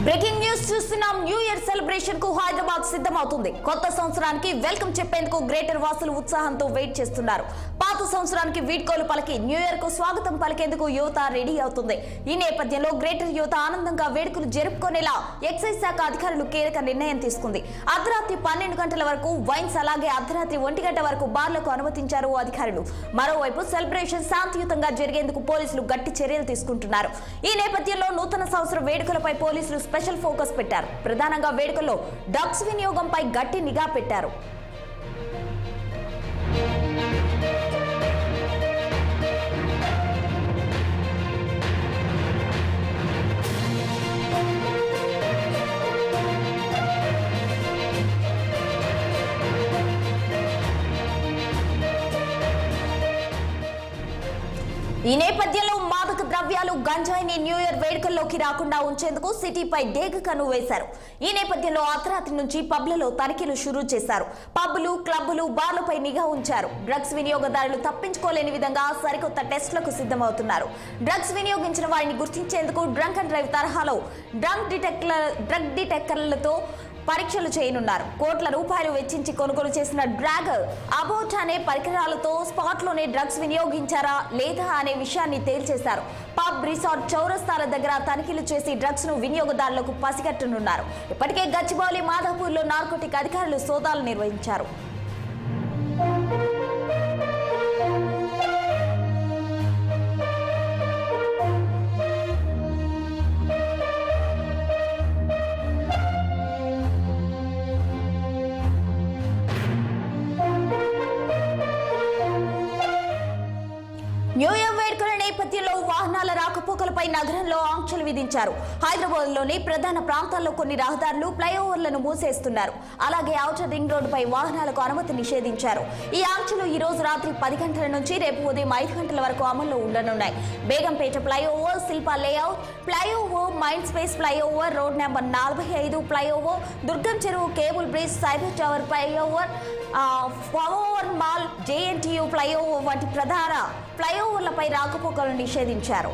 Breaking news చూస్తున్నాం. New year celebration కు హైదరాబాద్ సిద్ధమవుతుంది. కొత్త సంవత్సరానికి వెల్కమ్ చెప్పేందుకు గ్రేటర్ వాసులు ఉత్సాహంతో వెయిట్ చేస్తున్నారు. పాత సంవత్సరానికి వీడ్కోలు పలికి న్యూ ఇయర్ కు స్వాగతం పలికేందుకు యువత రెడీ అవుతుంది. ఈ నేపథ్యంలో గ్రేటర్ యువత ఆనందంగా వేడుకలు జరుపుకునేలా ఎక్సైజ్ శాఖ అధికారులు కీలక నిర్ణయం తీసుకుంది. అర్ధరాత్రి 12 గంటల వరకు వైన్స్, అలాగే అర్ధరాత్రి 1 గంట వరకు బార్లకు అనుమతించారు అధికారులు. మరోవైపు సెలబ్రేషన్ శాంతియుతంగా జరిగేందుకు పోలీసులు గట్టి చర్యలు తీసుకుంటున్నారు. ఈ నేపథ్యంలో నూతన సంవత్సర వేడుకలపై పోలీసులు స్పెషల్ ఫోకస్ పెట్టారు. ప్రధానంగా వేడుకల్లో డ్రగ్స్ వినియోగంపై గట్టి నిఘా పెట్టారు. ఈ నేపథ్యంలో మాదక ద్రవ్యాలు, గంజాయిని న్యూ ఇయర్ వేడుకల్లోకి రాకుండా ఉంచేందుకు సిటీపై డేగ కన్ను వేశారు. ఈ నేపథ్యంలో అర్ధరాత్రి నుంచి పబ్లలో తనిఖీలు షురూ చేశారు. పబ్లు, క్లబ్లు, బార్లపై నిఘా ఉంచారు. డ్రగ్స్ వినియోగదారులు తప్పించుకోలేని విధంగా సరికొత్త టెస్టులకు సిద్ధమవుతున్నారు. డ్రగ్స్ వినియోగించిన వారిని గుర్తించేందుకు డ్రంక్ అండ్ డ్రైవ్ తరహాలో డ్రగ్ డిటెక్టర్లతో పరీక్షలు చేయనున్నారు. కోట్ల రూపాయలు వెచ్చించి కొనుగోలు చేసిన డ్రాగ్ అబౌట్ అనే పరికరాలతో స్పాట్ లోనే డ్రగ్స్ వినియోగించారా లేదా అనే విషయాన్ని తేల్చేశారు. పబ్, రిసార్ట్, చౌరస్తాల దగ్గర తనిఖీలు చేసి డ్రగ్స్ ను వినియోగదారులకు పసిగట్టనున్నారు. ఇప్పటికే గచ్చిబౌలి, మాధాపూర్ లో నార్కోటిక్ అధికారులు సోదాలు నిర్వహించారు. న్యూ ఇయర్ వేడుకల నేపథ్యంలో వాహనాల రాకపోకలపై నగరంలో ఆంక్షలు విధించారు. హైదరాబాద్ లోని ప్రధాన ప్రాంతాల్లో కొన్ని రహదారులు, ఫ్లైఓవర్లను మూసేస్తున్నారు. అలాగే ఔటర్ రింగ్ రోడ్డుపై వాహనాలకు అనుమతి నిషేధించారు. ఈ ఆంక్షలు ఈ రోజు రాత్రి 10 గంటల నుంచి రేపు ఉదయం 5 గంటల వరకు అమల్లో ఉండనున్నాయి. Begumpet flyover, Shilpa layout flyover, mind space flyover, road number 45 flyover, Durgam Cheruvu cable bridge, cyber tower flyover, flyover mall, JNTU flyover వంటి ప్రధాన ఫ్లైఓవర్లపై రాకపోకలను నిషేధించారు.